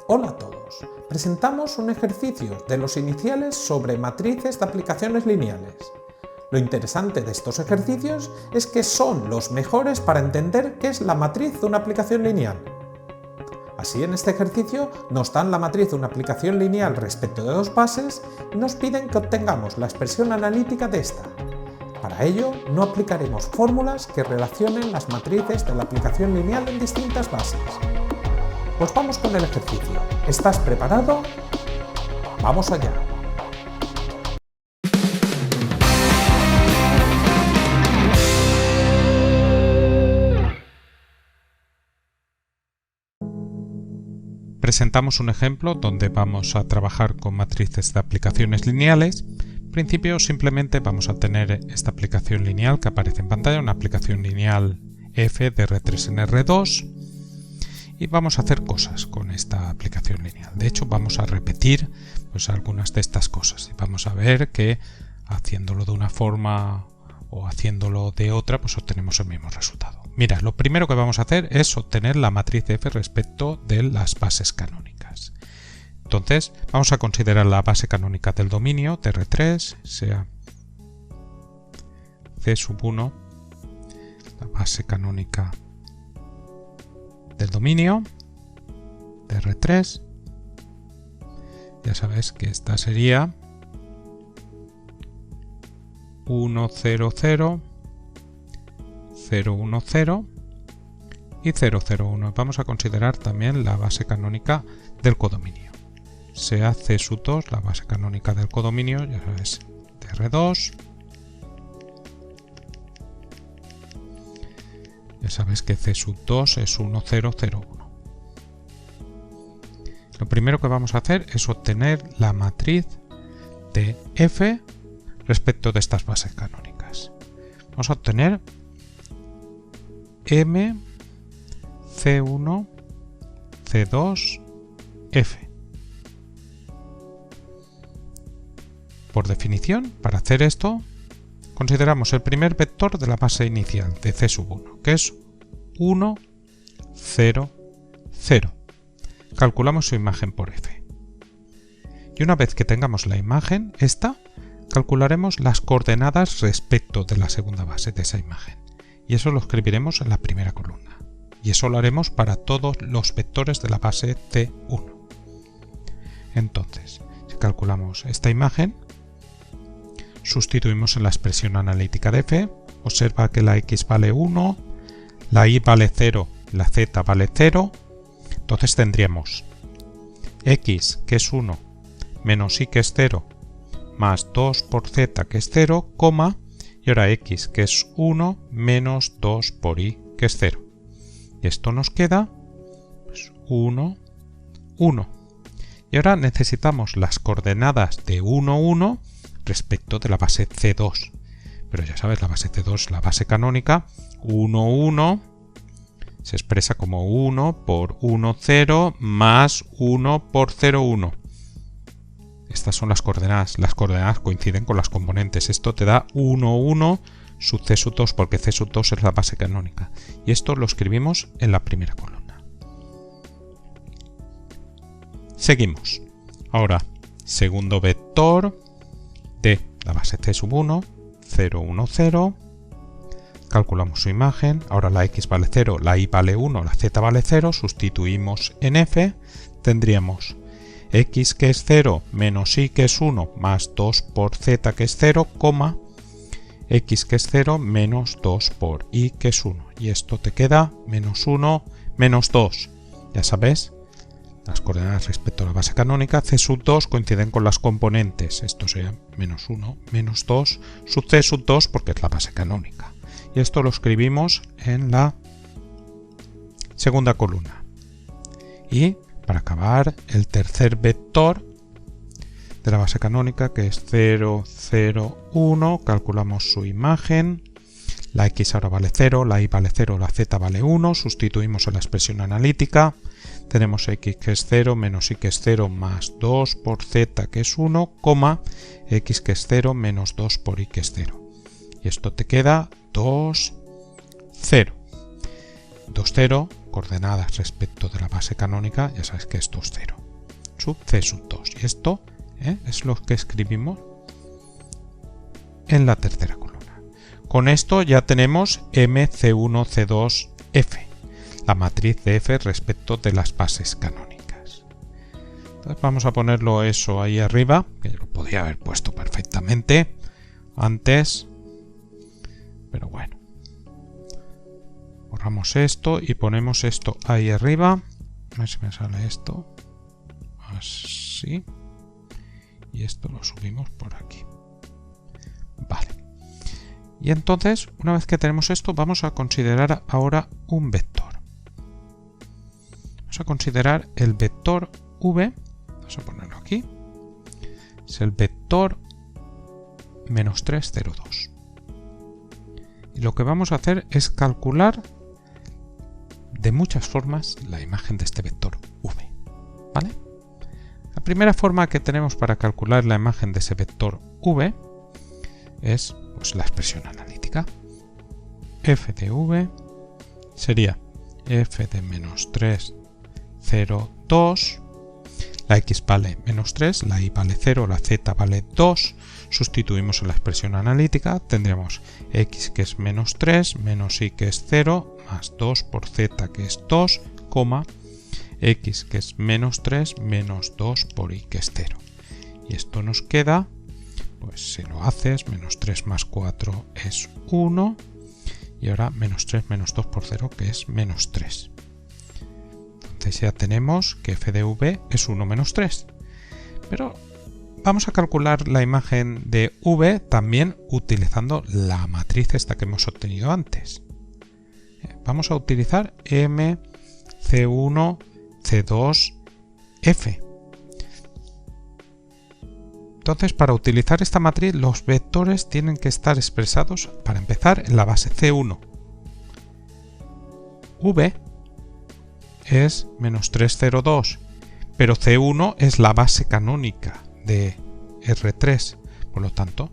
Hola a todos. Presentamos un ejercicio de los iniciales sobre matrices de aplicaciones lineales. Lo interesante de estos ejercicios es que son los mejores para entender qué es la matriz de una aplicación lineal. Así, en este ejercicio nos dan la matriz de una aplicación lineal respecto de dos bases y nos piden que obtengamos la expresión analítica de esta. Para ello, no aplicaremos fórmulas que relacionen las matrices de la aplicación lineal en distintas bases. Pues vamos con el ejercicio. ¿Estás preparado? ¡Vamos allá! Presentamos un ejemplo donde vamos a trabajar con matrices de aplicaciones lineales. En principio simplemente vamos a tener esta aplicación lineal que aparece en pantalla, una aplicación lineal f de R3 en R2, y vamos a hacer cosas con esta aplicación lineal. De hecho, vamos a repetir algunas de estas cosas y vamos a ver que haciéndolo de una forma o haciéndolo de otra obtenemos el mismo resultado. Mira, lo primero que vamos a hacer es obtener la matriz f respecto de las bases canónicas. Entonces vamos a considerar la base canónica del dominio de R3, sea C1, la base canónica del dominio de R3. Ya sabes que esta sería 1, 0, 0, 0, 1, 0 y 0, 0, 1. Vamos a considerar también la base canónica del codominio. Sea C2, la base canónica del codominio, ya sabes, de R2. Ya sabes que C2 es 1, 0, 0, 1. Lo primero que vamos a hacer es obtener la matriz de f respecto de estas bases canónicas. Vamos a obtener M, C1, C2, F. Por definición, para hacer esto, consideramos el primer vector de la base inicial de C1, que es 1, 0, 0. Calculamos su imagen por F. Y una vez que tengamos la imagen, esta, calcularemos las coordenadas respecto de la segunda base de esa imagen. Y eso lo escribiremos en la primera columna. Y eso lo haremos para todos los vectores de la base C1. Entonces, si calculamos esta imagen, sustituimos en la expresión analítica de f. Observa que la x vale 1, la y vale 0, la z vale 0. Entonces tendríamos x, que es 1, menos y, que es 0, más 2 por z, que es 0, coma, y ahora x, que es 1, menos 2 por y, que es 0. Y esto nos queda 1, 1. Y ahora necesitamos las coordenadas de 1, 1 respecto de la base C2. Pero ya sabes, la base C2 es la base canónica. 1, 1 se expresa como 1 por 1, 0 más 1 por 0, 1. Estas son las coordenadas. Las coordenadas coinciden con las componentes. Esto te da 1, 1 sub C sub 2 porque C sub 2 es la base canónica. Y esto lo escribimos en la primera columna. Seguimos. Ahora, segundo vector de la base C sub 1, 0, 1, 0. Calculamos su imagen. Ahora la x vale 0, la y vale 1, la z vale 0. Sustituimos en f. Tendríamos x, que es 0, menos y, que es 1, más 2 por z, que es 0, coma, x, que es 0, menos 2 por y, que es 1. Y esto te queda menos 1, menos 2. Ya sabes, las coordenadas respecto a la base canónica, c sub 2 coinciden con las componentes. Esto sería menos 1, menos 2, sub c sub 2 porque es la base canónica. Y esto lo escribimos en la segunda columna. Y para acabar, el tercer vector de la base canónica, que es 0, 0, 1, calculamos su imagen. La x ahora vale 0, la y vale 0, la z vale 1, sustituimos en la expresión analítica. Tenemos x, que es 0, menos y, que es 0, más 2 por z, que es 1, coma, x, que es 0, menos 2 por y, que es 0. Y esto te queda 2, 0. 2, 0 coordenadas respecto de la base canónica, ya sabes que esto es 0. Sub C sub 2. Y esto es lo que escribimos en la tercera columna. Con esto ya tenemos MC1, C2, F, la matriz de F respecto de las bases canónicas. Entonces vamos a ponerlo eso ahí arriba, que yo lo podría haber puesto perfectamente antes, pero bueno. Borramos esto y ponemos esto ahí arriba. A ver si me sale esto. Así. Y esto lo subimos por aquí. Vale. Y entonces, una vez que tenemos esto, vamos a considerar ahora un vector. Vamos a considerar el vector v. Vamos a ponerlo aquí. Es el vector menos 3, 0, 2. Y lo que vamos a hacer es calcular de muchas formas la imagen de este vector v. ¿Vale? La primera forma que tenemos para calcular la imagen de ese vector v es pues, la expresión analítica. F de v sería f de menos 3, 0, 2. La x vale menos 3, la y vale 0, la z vale 2. Sustituimos en la expresión analítica, tendríamos x que es menos 3, menos y que es 0, más 2 por z que es 2, x que es menos 3, menos 2 por y que es 0. Y esto nos queda, pues si lo haces, menos 3 más 4 es 1, y ahora menos 3 menos 2 por 0 que es menos 3. Entonces ya tenemos que f de v es 1 menos 3. Pero vamos a calcular la imagen de v también utilizando la matriz esta que hemos obtenido antes. Vamos a utilizar M, C1, C2, F. Entonces, para utilizar esta matriz, los vectores tienen que estar expresados, para empezar, en la base C1. V es menos 3, 0, 2, pero C1 es la base canónica de R3. Por lo tanto,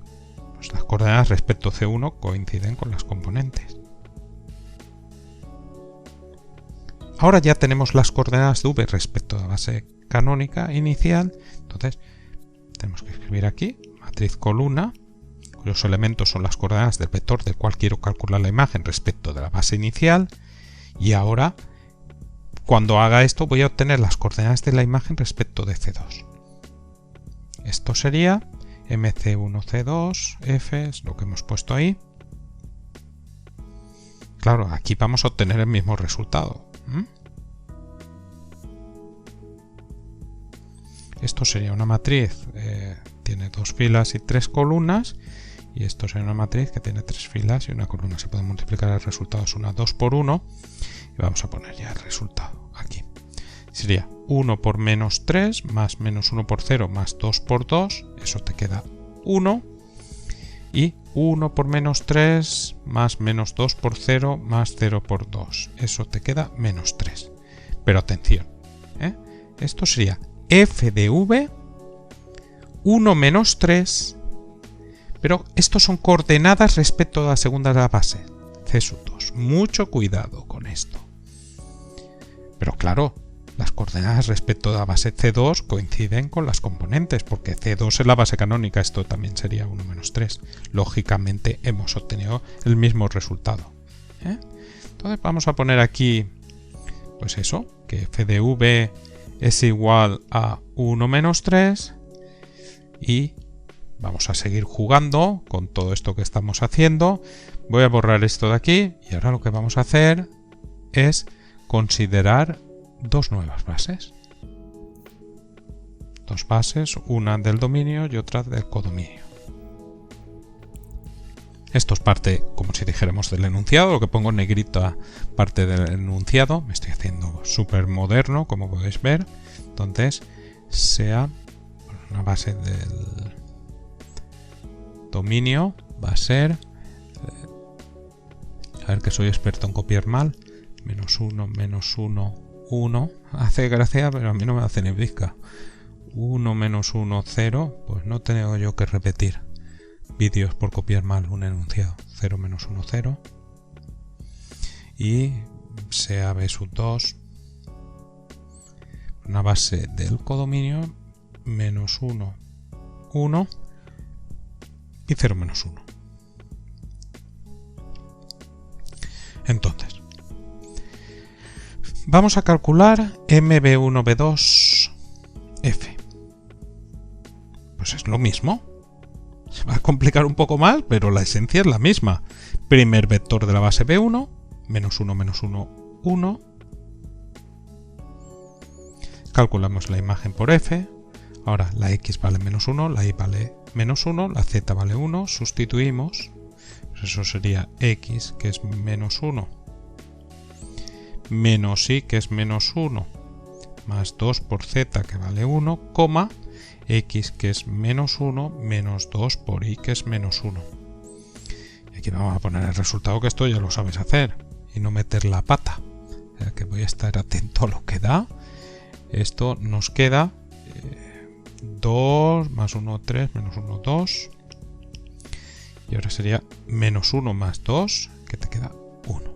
pues las coordenadas respecto a C1 coinciden con las componentes. Ahora ya tenemos las coordenadas de V respecto a la base canónica inicial. Entonces, tenemos que escribir aquí matriz columna, cuyos elementos son las coordenadas del vector del cual quiero calcular la imagen respecto de la base inicial. Y ahora, cuando haga esto, voy a obtener las coordenadas de la imagen respecto de C2. Esto sería MC1, C2, F, es lo que hemos puesto ahí. Claro, aquí vamos a obtener el mismo resultado. Esto sería una matriz, tiene 2 filas y 3 columnas, y esto sería una matriz que tiene 3 filas y una columna. Se puede multiplicar el resultado, es una 2 por 1, y vamos a poner ya el resultado aquí. Sería 1 por menos 3 más menos 1 por 0 más 2 por 2, eso te queda 1, y 1 por menos 3 más menos 2 por 0 más 0 por 2, eso te queda menos 3. Pero atención, esto sería f de v 1 menos 3, pero estos son coordenadas respecto a la segunda de la base, C sub 2. Mucho cuidado con esto. Pero claro, las coordenadas respecto a la base C2 coinciden con las componentes, porque C2 es la base canónica, esto también sería 1 menos 3. Lógicamente hemos obtenido el mismo resultado. Entonces vamos a poner aquí, pues eso, que f de v es igual a 1 menos 3, y vamos a seguir jugando con todo esto que estamos haciendo. Voy a borrar esto de aquí, y ahora lo que vamos a hacer es considerar dos nuevas bases. Dos bases, una del dominio y otra del codominio. Esto es parte, como si dijéramos, del enunciado, lo que pongo en negrita, parte del enunciado. Me estoy haciendo súper moderno, como podéis ver. Entonces, sea una base del dominio, va a ser, a ver que soy experto en copiar mal, menos 1, menos 1, 1. Hace gracia, pero a mí no me hace ni pizca. 1 menos 1, 0, pues no tengo yo que repetir vídeos por copiar mal un enunciado. 0 menos 1, 0. Y sea b sub 2, una base del codominio, menos 1, 1 y 0 menos 1. Entonces, vamos a calcular MB1, B2, F. Pues es lo mismo. Se va a complicar un poco más, pero la esencia es la misma. Primer vector de la base B1, menos 1, menos 1, 1. Calculamos la imagen por F. Ahora la X vale menos 1, la Y vale menos 1, la Z vale 1. Sustituimos. Pues eso sería X, que es menos 1, menos Y, que es menos 1, más 2 por Z, que vale 1, coma, X, que es menos 1, menos 2 por Y, que es menos 1. Y aquí vamos a poner el resultado, que esto ya lo sabes hacer, y no meter la pata. O sea que voy a estar atento a lo que da. Esto nos queda 2 más 1, 3, menos 1, 2. Y ahora sería menos 1 más 2, que te queda 1.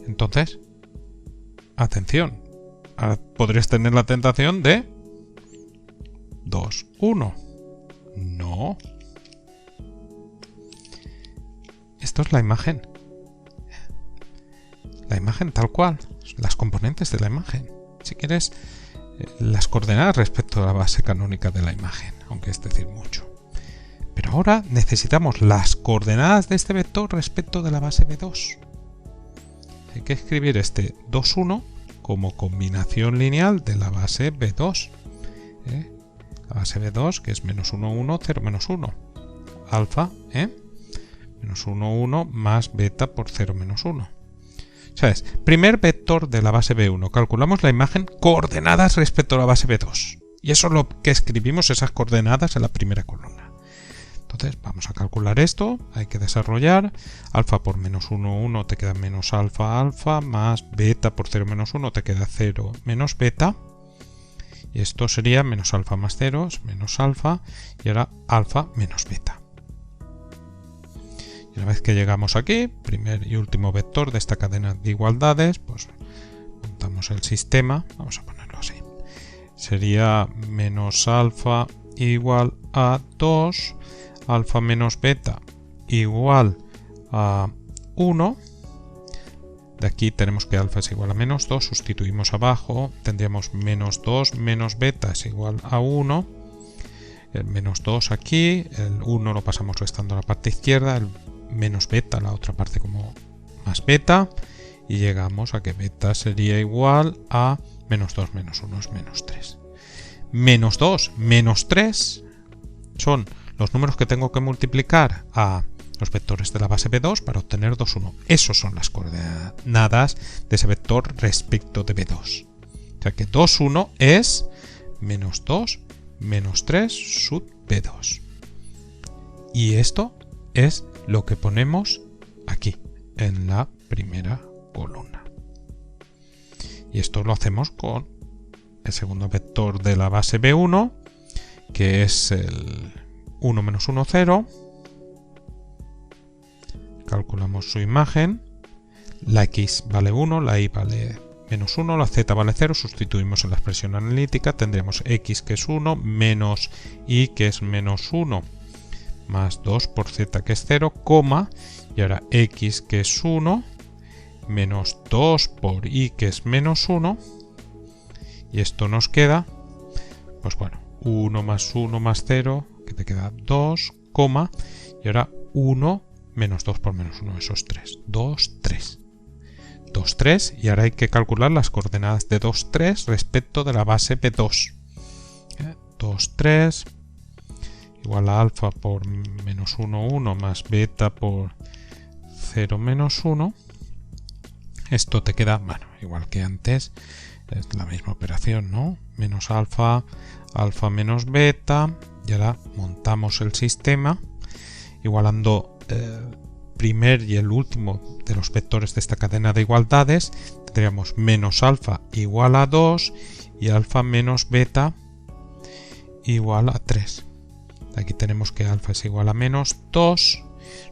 Entonces, atención, ahora podrías tener la tentación de 2, 1. No. Esto es la imagen. La imagen tal cual. Las componentes de la imagen. Si quieres, las coordenadas respecto a la base canónica de la imagen, aunque es decir mucho. Pero ahora necesitamos las coordenadas de este vector respecto de la base B2. Hay que escribir este 2, 1 como combinación lineal de la base B2. La base B2, que es menos 1, 1, 0, menos 1. Alfa, menos 1, 1 más beta por 0, menos 1. O sea, es primer vector de la base B1. Calculamos la imagen coordenadas respecto a la base B2. Y eso es lo que escribimos, esas coordenadas en la primera columna. Entonces vamos a calcular esto, hay que desarrollar, alfa por menos 1, 1 te queda menos alfa, alfa, más beta por 0, menos 1 te queda 0, menos beta, y esto sería menos alfa más 0, menos alfa, y ahora alfa menos beta. Y una vez que llegamos aquí, primer y último vector de esta cadena de igualdades, pues montamos el sistema, vamos a ponerlo así, sería menos alfa igual a 2, alfa menos beta igual a 1. De aquí tenemos que alfa es igual a menos 2, sustituimos abajo, tendríamos menos 2 menos beta es igual a 1, el menos 2 aquí, el 1 lo pasamos restando a la parte izquierda, el menos beta la otra parte como más beta, y llegamos a que beta sería igual a menos 2 menos 1 es menos 3. Menos 2 menos 3 son los números que tengo que multiplicar a los vectores de la base B2 para obtener 2, 1. Esos son las coordenadas de ese vector respecto de B2. O sea que 2, 1 es menos 2 menos 3 sub B2. Y esto es lo que ponemos aquí, en la primera columna. Y esto lo hacemos con el segundo vector de la base B1, que es el 1 menos 1, 0. Calculamos su imagen. La X vale 1, la Y vale menos 1, la Z vale 0. Sustituimos en la expresión analítica. Tendremos X, que es 1, menos Y, que es menos 1, más 2 por Z, que es 0, coma. Y ahora X, que es 1, menos 2 por Y, que es menos 1. Y esto nos queda, pues bueno, 1 más 0, que te queda 2, coma, y ahora 1 menos 2 por menos 1, eso es 3. 2, 3. 2, 3, y ahora hay que calcular las coordenadas de 2, 3 respecto de la base B2. 2, 3, igual a alfa por menos 1, 1, más beta por 0, menos 1. Esto te queda, bueno, igual que antes, es la misma operación, ¿no? Menos alfa, alfa menos beta, y ahora montamos el sistema igualando el primer y el último de los vectores de esta cadena de igualdades. Tendríamos menos alfa igual a 2 y alfa menos beta igual a 3. Aquí tenemos que alfa es igual a menos 2,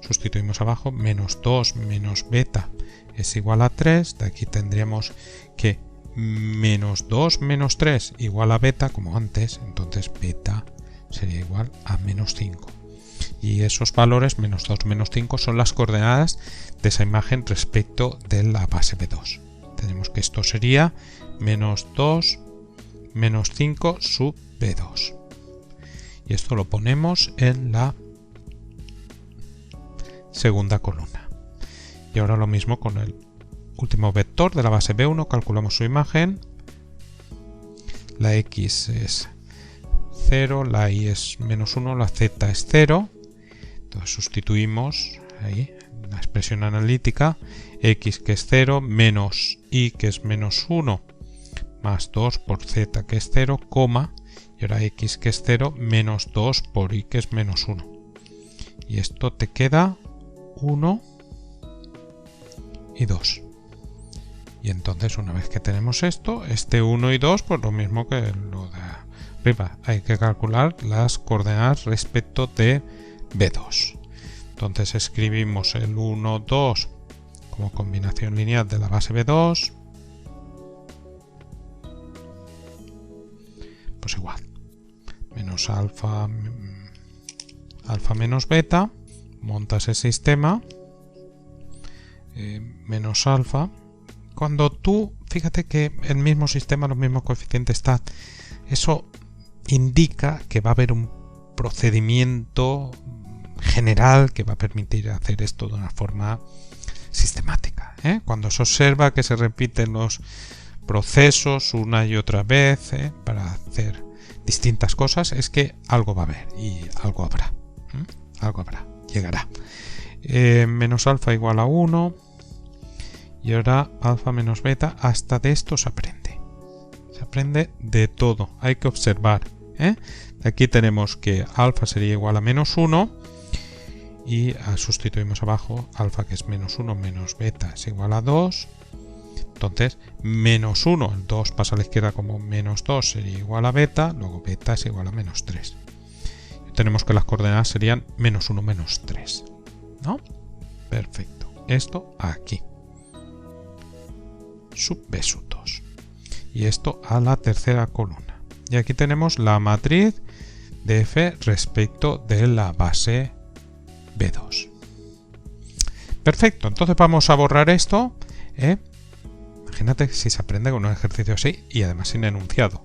sustituimos abajo, menos 2 menos beta es igual a 3, de aquí tendríamos que menos 2 menos 3 igual a beta, como antes, entonces beta sería igual a menos 5. Y esos valores, menos 2, menos 5, son las coordenadas de esa imagen respecto de la base B2. Tenemos que esto sería menos 2, menos 5 sub B2. Y esto lo ponemos en la segunda columna. Y ahora lo mismo con el último vector de la base B1, calculamos su imagen. La X es 0, la Y es menos 1, la Z es 0. Entonces sustituimos ahí la expresión analítica, X que es 0, menos Y que es menos 1, más 2 por Z que es 0, coma, y ahora X que es 0, menos 2 por Y que es menos 1. Y esto te queda 1 y 2. Y entonces una vez que tenemos esto, este 1 y 2, pues lo mismo que lo de arriba. Hay que calcular las coordenadas respecto de B2. Entonces escribimos el 1, 2 como combinación lineal de la base B2. Pues igual. Menos alfa menos beta. Montas el sistema. Menos alfa. Cuando tú, fíjate que el mismo sistema, los mismos coeficientes están, eso indica que va a haber un procedimiento general que va a permitir hacer esto de una forma sistemática. Cuando se observa que se repiten los procesos una y otra vez para hacer distintas cosas, es que algo va a haber y algo habrá. Algo habrá, llegará. Menos alfa igual a 1. Y ahora alfa menos beta, hasta de esto se aprende. Se aprende de todo, hay que observar. Aquí tenemos que alfa sería igual a menos 1 y sustituimos abajo alfa que es menos 1 menos beta es igual a 2. Entonces menos 1, el 2 pasa a la izquierda como menos 2 sería igual a beta, luego beta es igual a menos 3. Y tenemos que las coordenadas serían menos 1 menos 3. ¿No? Perfecto. Esto aquí. Sub B sub 2. Y esto a la tercera columna. Y aquí tenemos la matriz de F respecto de la base B2. Perfecto, entonces vamos a borrar esto. Imagínate si se aprende con un ejercicio así y además sin enunciado.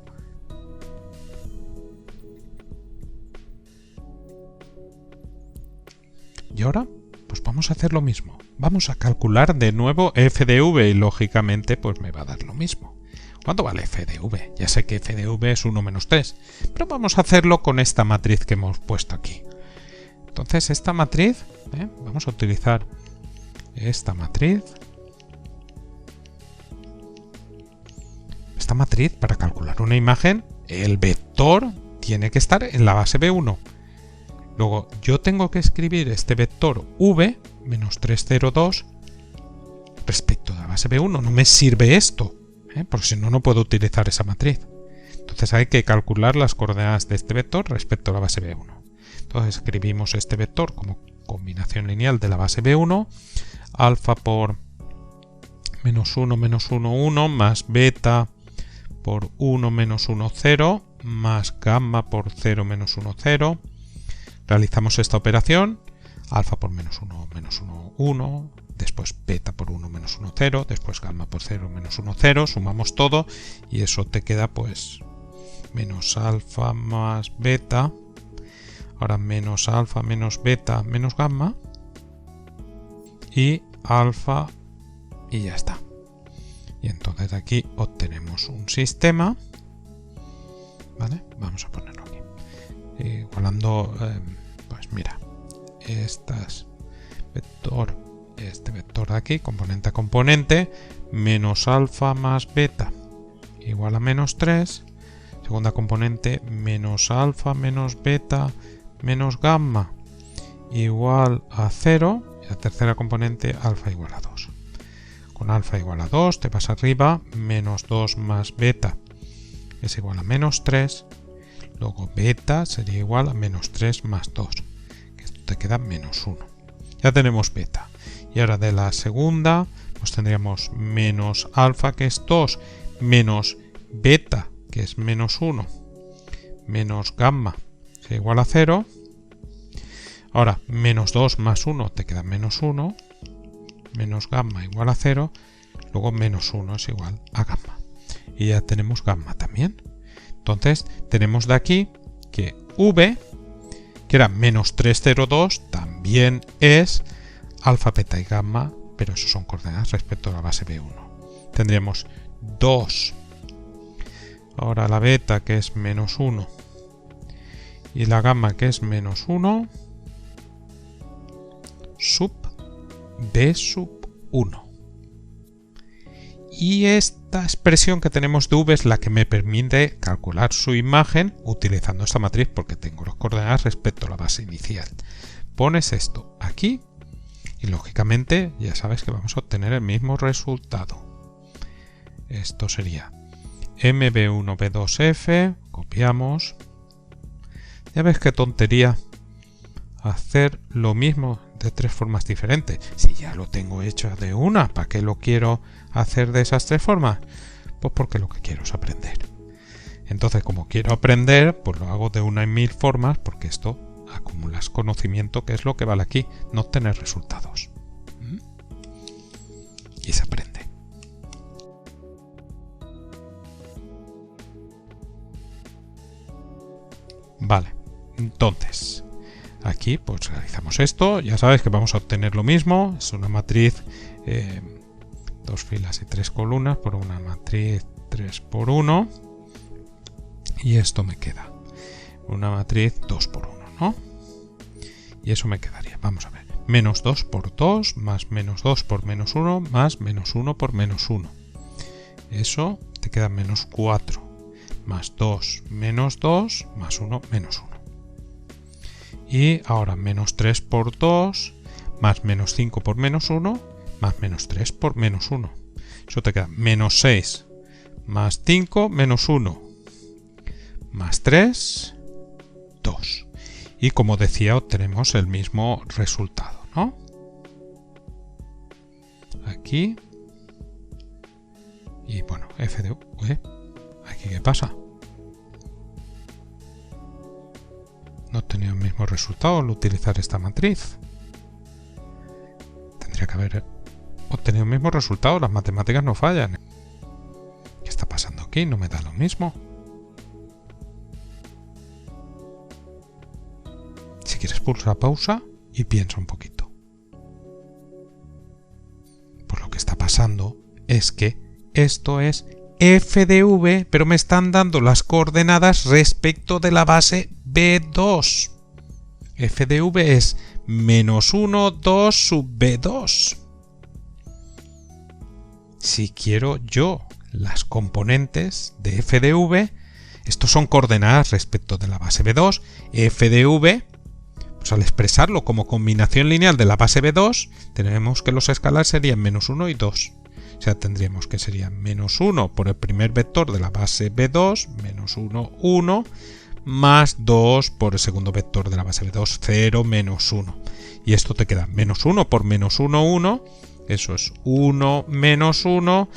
Y ahora, pues vamos a hacer lo mismo. Vamos a calcular de nuevo f de v y lógicamente pues me va a dar lo mismo. ¿Cuánto vale f de v? Ya sé que f de v es 1 menos 3, pero vamos a hacerlo con esta matriz que hemos puesto aquí. Entonces esta matriz, vamos a utilizar esta matriz. Esta matriz para calcular una imagen, el vector tiene que estar en la base B1. Luego yo tengo que escribir este vector v menos 302 respecto de la base B1. No me sirve esto, porque si no, no puedo utilizar esa matriz. Entonces hay que calcular las coordenadas de este vector respecto a la base B1. Entonces escribimos este vector como combinación lineal de la base B1, alfa por menos 1, 1 más beta por 1, 1, 0 más gamma por 0, 1, 0. Realizamos esta operación, alfa por menos 1, 1, después beta por 1, 1, 0, después gamma por 0, 1, 0, sumamos todo y eso te queda pues menos alfa más beta, ahora menos alfa menos beta menos gamma y alfa y ya está. Y entonces aquí obtenemos un sistema, ¿vale? Vamos a ponerlo aquí. Igualando, pues mira, este vector de aquí, componente a componente, menos alfa más beta igual a menos 3, segunda componente, menos alfa menos beta menos gamma igual a 0, y la tercera componente, alfa igual a 2. Con alfa igual a 2 te vas arriba, menos 2 más beta es igual a menos 3, luego beta sería igual a menos 3 más 2, que esto te queda menos 1. Ya tenemos beta. Y ahora de la segunda pues tendríamos menos alfa, que es 2, menos beta, que es menos 1, menos gamma, que es igual a 0. Ahora, menos 2 más 1 te queda menos 1, menos gamma igual a 0, luego menos 1 es igual a gamma. Y ya tenemos gamma también. Entonces, tenemos de aquí que v, que era menos 302, también es alfa, beta y gamma, pero eso son coordenadas respecto a la base B1. Tendríamos 2. Ahora la beta, que es menos 1, y la gamma, que es menos 1, sub B sub 1. Y esta expresión que tenemos de v es la que me permite calcular su imagen utilizando esta matriz, porque tengo las coordenadas respecto a la base inicial. Pones esto aquí y lógicamente ya sabes que vamos a obtener el mismo resultado. Esto sería MB1B2F, copiamos. Ya ves qué tontería hacer lo mismo de 3 formas diferentes. Si ya lo tengo hecho de una, ¿para qué lo quiero hacer de esas 3 formas? Pues porque lo que quiero es aprender. Entonces, como quiero aprender, pues lo hago de una en 1000 formas, porque esto acumulas conocimiento, que es lo que vale aquí, no obtener resultados. Y se aprende. Vale, entonces aquí pues realizamos esto. Ya sabes que vamos a obtener lo mismo. Es una matriz 2 filas y 3 columnas por una matriz 3 por 1. Y esto me queda una matriz 2 por 1, ¿no? Y eso me quedaría, vamos a ver, menos 2 por 2 más menos 2 por menos 1 más menos 1 por menos 1. Eso te queda menos 4 más 2 menos 2 más 1 menos 1. Y ahora menos 3 por 2 más menos 5 por menos 1 más menos 3 por menos 1. Eso te queda menos 6 más 5 menos 1 más 3, 2. Y como decía, obtenemos el mismo resultado, ¿no? Aquí. Y bueno, f de v. ¿Aquí qué pasa? No he obtenido el mismo resultado al utilizar esta matriz. Tendría que haber obtenido el mismo resultado. Las matemáticas no fallan. ¿Qué está pasando aquí? No me da lo mismo. Si quieres, pulsa pausa y piensa un poquito. Pues lo que está pasando es que esto es f de v, pero me están dando las coordenadas respecto de la base B2. F de v es menos 1, 2 sub B2. Si quiero yo las componentes de f de v, estos son coordenadas respecto de la base B2, f de v, pues al expresarlo como combinación lineal de la base B2, tenemos que los escalares serían menos 1 y 2. O sea, tendríamos que sería menos 1 por el primer vector de la base B2, menos 1, 1, más 2 por el segundo vector de la base B2, 0, menos 1. Y esto te queda menos 1 por menos 1, 1, eso es 1 menos 1,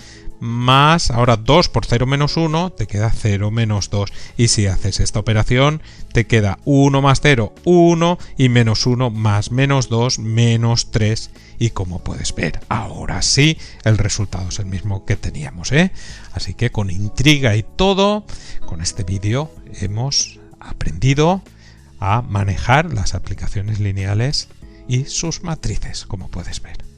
más ahora 2 por 0 menos 1, te queda 0 menos 2. Y si haces esta operación, te queda 1 más 0, 1, y menos 1 más menos 2, menos 3. Y como puedes ver, ahora sí, el resultado es el mismo que teníamos, ¿eh? Así que con intriga y todo, con este vídeo hemos aprendido a manejar las aplicaciones lineales y sus matrices, como puedes ver.